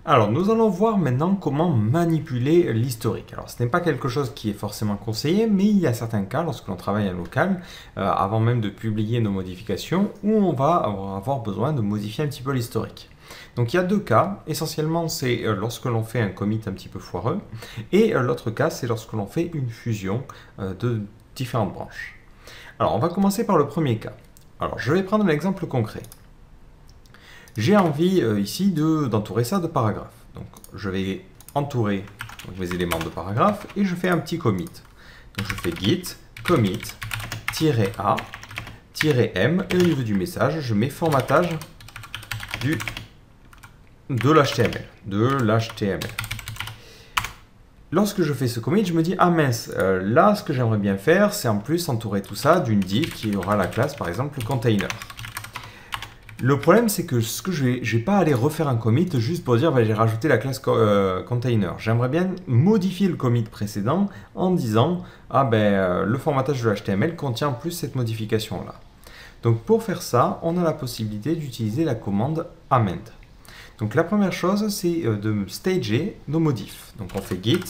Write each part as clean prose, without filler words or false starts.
Alors, nous allons voir maintenant comment manipuler l'historique. Alors, ce n'est pas quelque chose qui est forcément conseillé, mais il y a certains cas, lorsque l'on travaille en local, avant même de publier nos modifications, où on va avoir besoin de modifier un petit peu l'historique. Donc, il y a deux cas. Essentiellement, c'est lorsque l'on fait un commit un petit peu foireux, et l'autre cas, c'est lorsque l'on fait une fusion de différentes branches. Alors, on va commencer par le premier cas. Alors, je vais prendre un exemple concret. J'ai envie ici d'entourer ça de paragraphes. Donc je vais entourer mes éléments de paragraphe et je fais un petit commit. Donc je fais git commit-a-m et au niveau du message, je mets formatage de l'HTML. Lorsque je fais ce commit, je me dis, ah mince, là ce que j'aimerais bien faire, c'est en plus entourer tout ça d'une div qui aura la classe par exemple container. Le problème, c'est que je vais pas aller refaire un commit juste pour dire bah, j'ai rajouté la classe container. J'aimerais bien modifier le commit précédent en disant ah ben le formatage de HTML contient en plus cette modification là. Donc pour faire ça, on a la possibilité d'utiliser la commande amend. Donc la première chose, c'est de stager nos modifs. Donc on fait git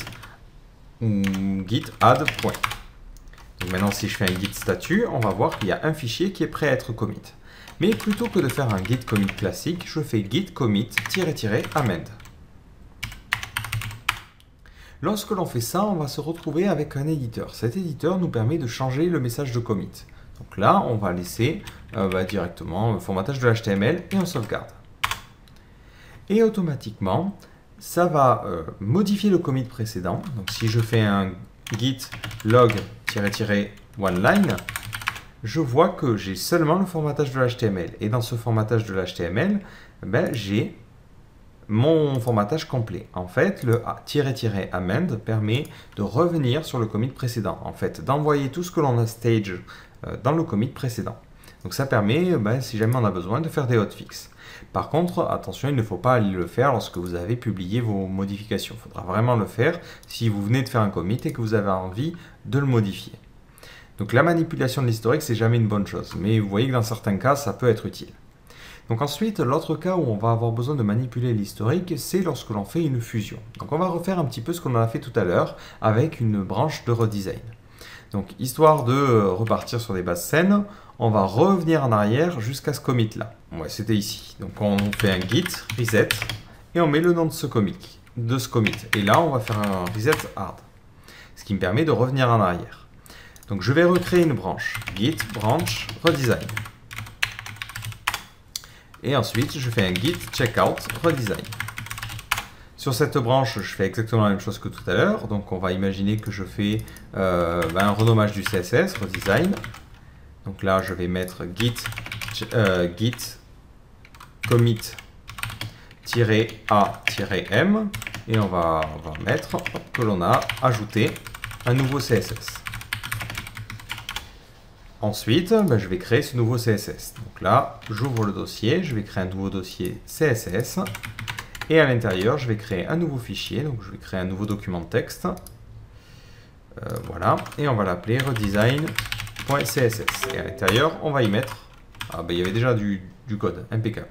add point. Donc maintenant si je fais un git statut, on va voir qu'il y a un fichier qui est prêt à être commit. Mais plutôt que de faire un git commit classique, je fais git commit-amend. Lorsque l'on fait ça, on va se retrouver avec un éditeur. Cet éditeur nous permet de changer le message de commit. Donc là, on va laisser directement le formatage de l'HTML et on sauvegarde. Et automatiquement, ça va modifier le commit précédent. Donc si je fais un git log-online, je vois que j'ai seulement le formatage de l'HTML. Et dans ce formatage de l'HTML, ben, j'ai mon formatage complet. En fait, le --amend permet de revenir sur le commit précédent. En fait, d'envoyer tout ce que l'on a stage dans le commit précédent. Donc ça permet, ben, si jamais on a besoin, de faire des hotfix. Par contre, attention, il ne faut pas aller le faire lorsque vous avez publié vos modifications. Il faudra vraiment le faire si vous venez de faire un commit et que vous avez envie de le modifier. Donc la manipulation de l'historique, c'est jamais une bonne chose, mais vous voyez que dans certains cas, ça peut être utile. Donc ensuite, l'autre cas où on va avoir besoin de manipuler l'historique, c'est lorsque l'on fait une fusion. Donc on va refaire un petit peu ce qu'on a fait tout à l'heure avec une branche de redesign. Donc histoire de repartir sur des bases saines, on va revenir en arrière jusqu'à ce commit là. Ouais, c'était ici. Donc on fait un git reset et on met le nom de ce commit. Et là, on va faire un reset hard, ce qui me permet de revenir en arrière. Donc je vais recréer une branche, git branch redesign. Et ensuite, je fais un git checkout redesign. Sur cette branche, je fais exactement la même chose que tout à l'heure. Donc on va imaginer que je fais un renommage du CSS, redesign. Donc là, je vais mettre git commit-a-m et on va mettre que l'on a ajouté un nouveau CSS. Ensuite, je vais créer ce nouveau CSS. Donc là, j'ouvre le dossier, je vais créer un nouveau dossier CSS. Et à l'intérieur, je vais créer un nouveau fichier. Donc je vais créer un nouveau document de texte. Voilà. Et on va l'appeler redesign.css. Et à l'intérieur, on va y mettre... Ah ben, il y avait déjà du code, impeccable.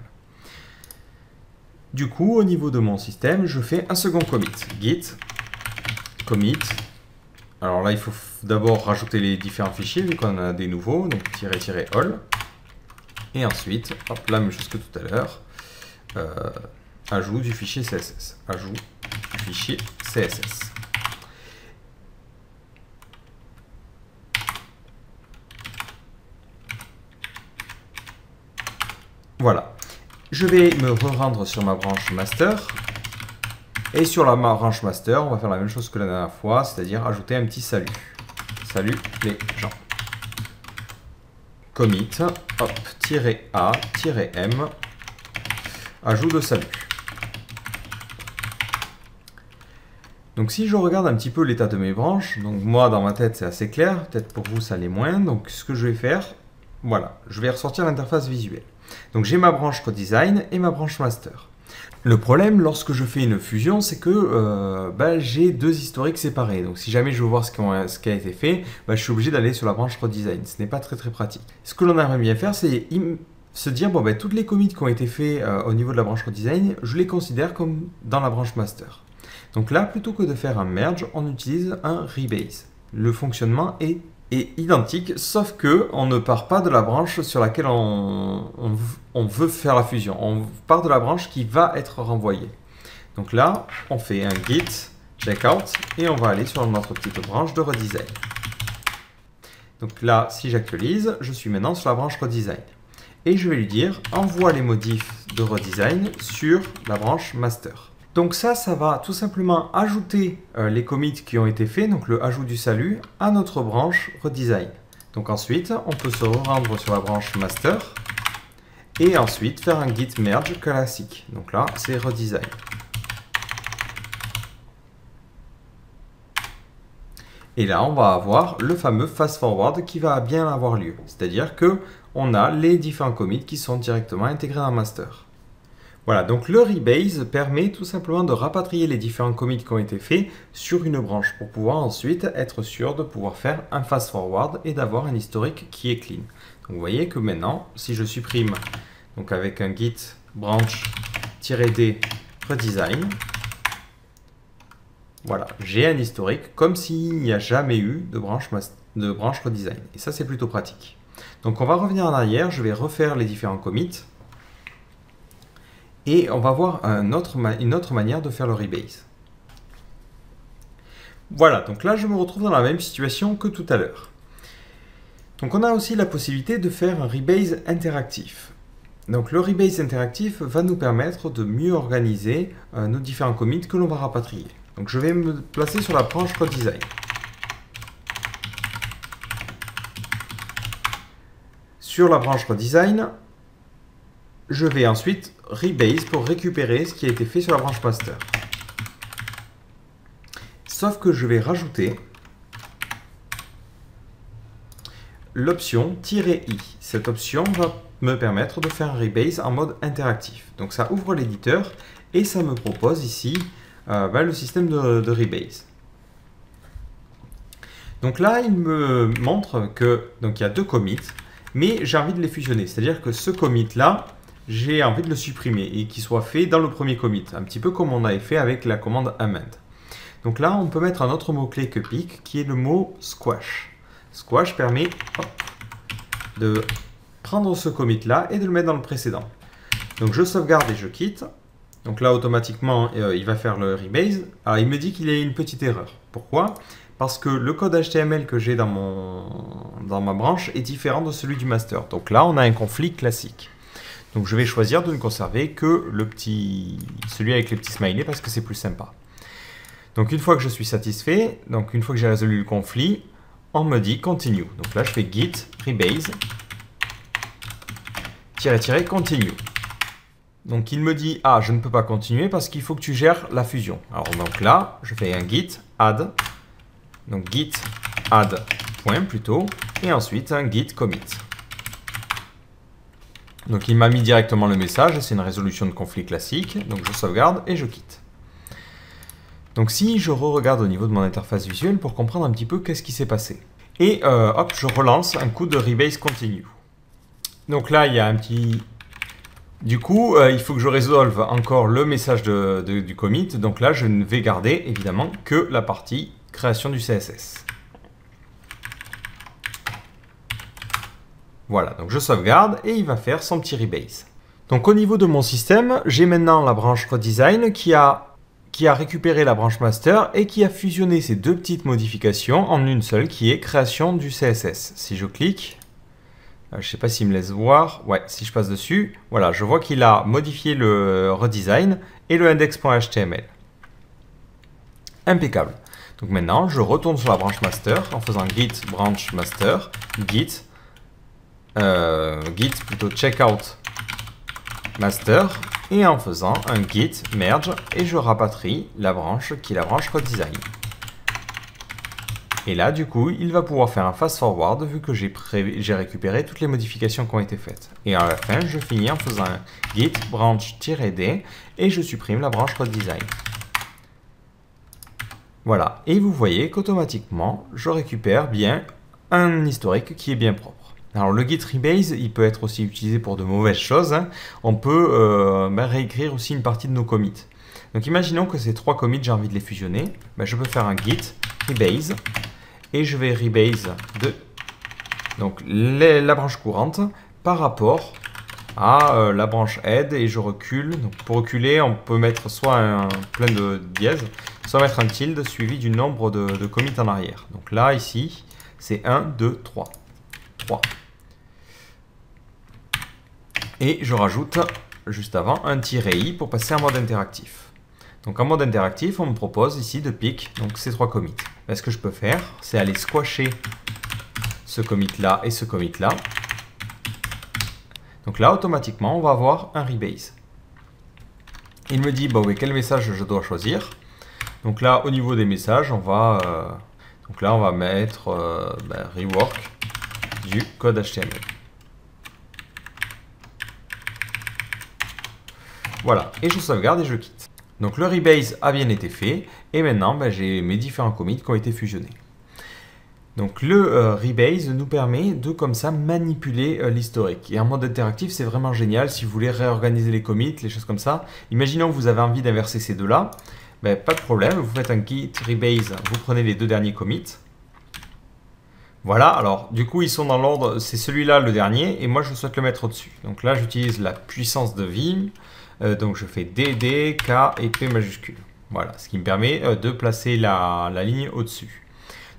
Du coup, au niveau de mon système, je fais un second commit. Git commit. Alors là, il faut d'abord rajouter les différents fichiers, vu qu'on a des nouveaux, donc --all. Et ensuite, hop, la même chose que tout à l'heure, ajout du fichier CSS. Ajout du fichier CSS. Voilà. Je vais me rendre sur ma branche master. Et sur la branche master, on va faire la même chose que la dernière fois, c'est-à-dire ajouter un petit salut. Salut les gens. Commit, hop, -a-m, ajout de salut. Donc si je regarde un petit peu l'état de mes branches, donc moi dans ma tête c'est assez clair, peut-être pour vous ça l'est moins, donc ce que je vais faire, voilà, je vais ressortir l'interface visuelle. Donc j'ai ma branche redesign et ma branche master. Le problème, lorsque je fais une fusion, c'est que j'ai deux historiques séparés. Donc si jamais je veux voir ce qui a été fait, je suis obligé d'aller sur la branche redesign. Ce n'est pas très pratique. Ce que l'on aimerait bien faire, c'est se dire, bon, ben, toutes les commits qui ont été faits au niveau de la branche redesign, je les considère comme dans la branche master. Donc là, plutôt que de faire un merge, on utilise un rebase. Le fonctionnement est identique, sauf que on ne part pas de la branche sur laquelle on veut faire la fusion. On part de la branche qui va être renvoyée. Donc là, on fait un git checkout et on va aller sur notre petite branche de redesign. Donc là, si j'actualise, je suis maintenant sur la branche redesign. Et je vais lui dire, envoie les modifs de redesign sur la branche master. Donc ça va tout simplement ajouter les commits qui ont été faits, donc le ajout du salut, à notre branche redesign. Donc ensuite, on peut se rendre sur la branche master et ensuite faire un git merge classique. Donc là, c'est redesign. Et là, on va avoir le fameux fast forward qui va bien avoir lieu. C'est-à-dire que on a les différents commits qui sont directement intégrés dans master. Voilà, donc le rebase permet tout simplement de rapatrier les différents commits qui ont été faits sur une branche pour pouvoir ensuite être sûr de pouvoir faire un fast forward et d'avoir un historique qui est clean. Donc vous voyez que maintenant, si je supprime donc avec un git branch-d redesign, voilà, j'ai un historique comme s'il n'y a jamais eu de branche redesign. Et ça, c'est plutôt pratique. Donc on va revenir en arrière, je vais refaire les différents commits. Et on va voir une autre manière de faire le rebase. Voilà, donc là je me retrouve dans la même situation que tout à l'heure. Donc on a aussi la possibilité de faire un rebase interactif. Donc le rebase interactif va nous permettre de mieux organiser nos différents commits que l'on va rapatrier. Donc je vais me placer sur la branche redesign. Sur la branche redesign, je vais ensuite rebase pour récupérer ce qui a été fait sur la branche master. Sauf que je vais rajouter l'option "-i". Cette option va me permettre de faire un rebase en mode interactif. Donc ça ouvre l'éditeur et ça me propose ici le système de rebase. Donc là, il me montre que donc il y a deux commits, mais j'ai envie de les fusionner. C'est-à-dire que ce commit-là, j'ai envie de le supprimer et qu'il soit fait dans le premier commit, un petit peu comme on avait fait avec la commande amend. Donc là, on peut mettre un autre mot-clé que pick, qui est le mot squash. Squash permet de prendre ce commit-là et de le mettre dans le précédent. Donc je sauvegarde et je quitte. Donc là, automatiquement, il va faire le rebase. Alors, il me dit qu'il y a une petite erreur. Pourquoi ? Parce que le code HTML que j'ai dans ma branche est différent de celui du master. Donc là, on a un conflit classique. Donc je vais choisir de ne conserver que celui avec les petits smileys parce que c'est plus sympa. Donc une fois que je suis satisfait, donc une fois que j'ai résolu le conflit, on me dit continue. Donc là je fais git rebase -- continue. Donc il me dit ah je ne peux pas continuer parce qu'il faut que tu gères la fusion. Alors donc là je fais un git add, donc git add point plutôt, et ensuite un git commit. Donc il m'a mis directement le message, c'est une résolution de conflit classique, donc je sauvegarde et je quitte. Donc si je re-regarde au niveau de mon interface visuelle pour comprendre un petit peu qu'est-ce qui s'est passé. Et hop, je relance un coup de rebase continue. Donc là il y a un petit... Du coup, il faut que je résolve encore le message du commit, donc là je ne vais garder évidemment que la partie création du CSS. Voilà, donc je sauvegarde et il va faire son petit rebase. Donc au niveau de mon système, j'ai maintenant la branche redesign qui a récupéré la branche master et qui a fusionné ces deux petites modifications en une seule qui est création du CSS. Si je clique, je ne sais pas s'il me laisse voir, ouais, si je passe dessus, voilà, je vois qu'il a modifié le redesign et le index.html. Impeccable. Donc maintenant, je retourne sur la branche master en faisant git branch master, git plutôt checkout master et en faisant un git merge et je rapatrie la branche qui est la branche redesign. Et là du coup il va pouvoir faire un fast forward vu que j'ai récupéré toutes les modifications qui ont été faites. Et à la fin je finis en faisant un git branch-d et je supprime la branche redesign. Voilà, et vous voyez qu'automatiquement je récupère bien un historique qui est bien propre. Alors le git rebase, il peut être aussi utilisé pour de mauvaises choses, hein. On peut réécrire aussi une partie de nos commits. Donc imaginons que ces 3 commits, j'ai envie de les fusionner. Je peux faire un git rebase et je vais rebase donc la branche courante par rapport à la branche head et je recule. Donc pour reculer, on peut mettre soit un plein de dièse, soit mettre un tilde suivi du nombre de commits en arrière. Donc là, ici, c'est 1, 2, 3. 3. Et je rajoute juste avant un -i pour passer en mode interactif. Donc en mode interactif, on me propose ici de pick donc ces 3 commits. Ce que je peux faire, c'est aller squasher ce commit là et ce commit là. Donc là, automatiquement, on va avoir un rebase. Il me dit bon, oui, quel message je dois choisir. Donc là, au niveau des messages, on va donc là, on va mettre rework du code HTML. Voilà, et je sauvegarde et je quitte. Donc le rebase a bien été fait, et maintenant j'ai mes différents commits qui ont été fusionnés. Donc le rebase nous permet de comme ça manipuler l'historique. Et en mode interactif, c'est vraiment génial si vous voulez réorganiser les commits, les choses comme ça. Imaginons que vous avez envie d'inverser ces deux-là, pas de problème, vous faites un git rebase, vous prenez les 2 derniers commits. Voilà, alors du coup ils sont dans l'ordre, c'est celui-là le dernier, et moi je souhaite le mettre au-dessus. Donc là j'utilise la puissance de Vim. Donc je fais DD, K et P majuscule. Voilà, ce qui me permet de placer la ligne au-dessus.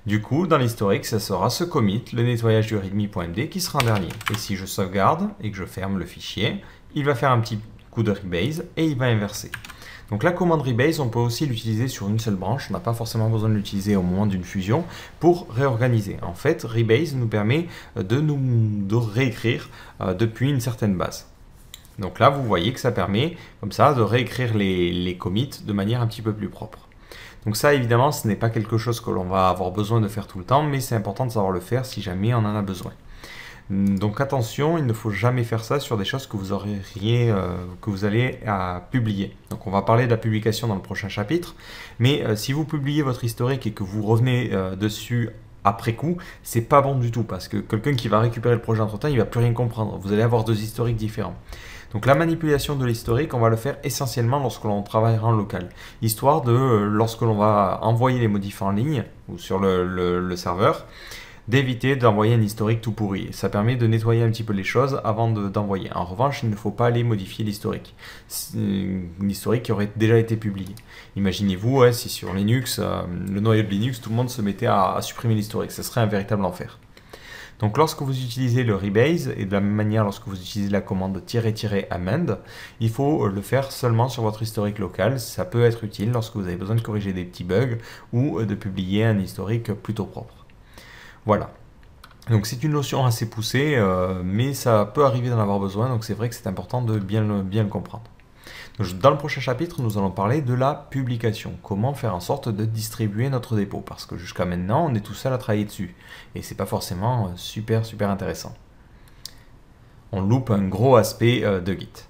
Du coup, dans l'historique, ça sera ce commit, le nettoyage du readme.md qui sera en dernier. Et si je sauvegarde et que je ferme le fichier, il va faire un petit coup de rebase et il va inverser. Donc la commande rebase, on peut aussi l'utiliser sur une seule branche. On n'a pas forcément besoin de l'utiliser au moment d'une fusion pour réorganiser. En fait, rebase nous permet de réécrire depuis une certaine base. Donc là, vous voyez que ça permet, comme ça, de réécrire les commits de manière un petit peu plus propre. Donc ça, évidemment, ce n'est pas quelque chose que l'on va avoir besoin de faire tout le temps, mais c'est important de savoir le faire si jamais on en a besoin. Donc attention, il ne faut jamais faire ça sur des choses que vous allez publier. Donc on va parler de la publication dans le prochain chapitre, mais si vous publiez votre historique et que vous revenez dessus après coup, c'est pas bon du tout, parce que quelqu'un qui va récupérer le projet entre temps, il va plus rien comprendre. Vous allez avoir 2 historiques différents. Donc la manipulation de l'historique, on va le faire essentiellement lorsque l'on travaillera en local, histoire de, lorsque l'on va envoyer les modifs en ligne ou sur le serveur, d'éviter d'envoyer un historique tout pourri. Ça permet de nettoyer un petit peu les choses avant d'envoyer. En revanche, il ne faut pas aller modifier l'historique. Un historique qui aurait déjà été publié. Imaginez-vous, si sur Linux, le noyau de Linux, tout le monde se mettait à supprimer l'historique. Ce serait un véritable enfer. Donc lorsque vous utilisez le rebase, et de la même manière lorsque vous utilisez la commande "-amend", il faut le faire seulement sur votre historique local. Ça peut être utile lorsque vous avez besoin de corriger des petits bugs ou de publier un historique plutôt propre. Voilà. Donc c'est une notion assez poussée, mais ça peut arriver d'en avoir besoin, donc c'est vrai que c'est important de bien le comprendre. Donc, dans le prochain chapitre, nous allons parler de la publication. Comment faire en sorte de distribuer notre dépôt, parce que jusqu'à maintenant, on est tout seul à travailler dessus. Et c'est pas forcément super intéressant. On loupe un gros aspect de Git.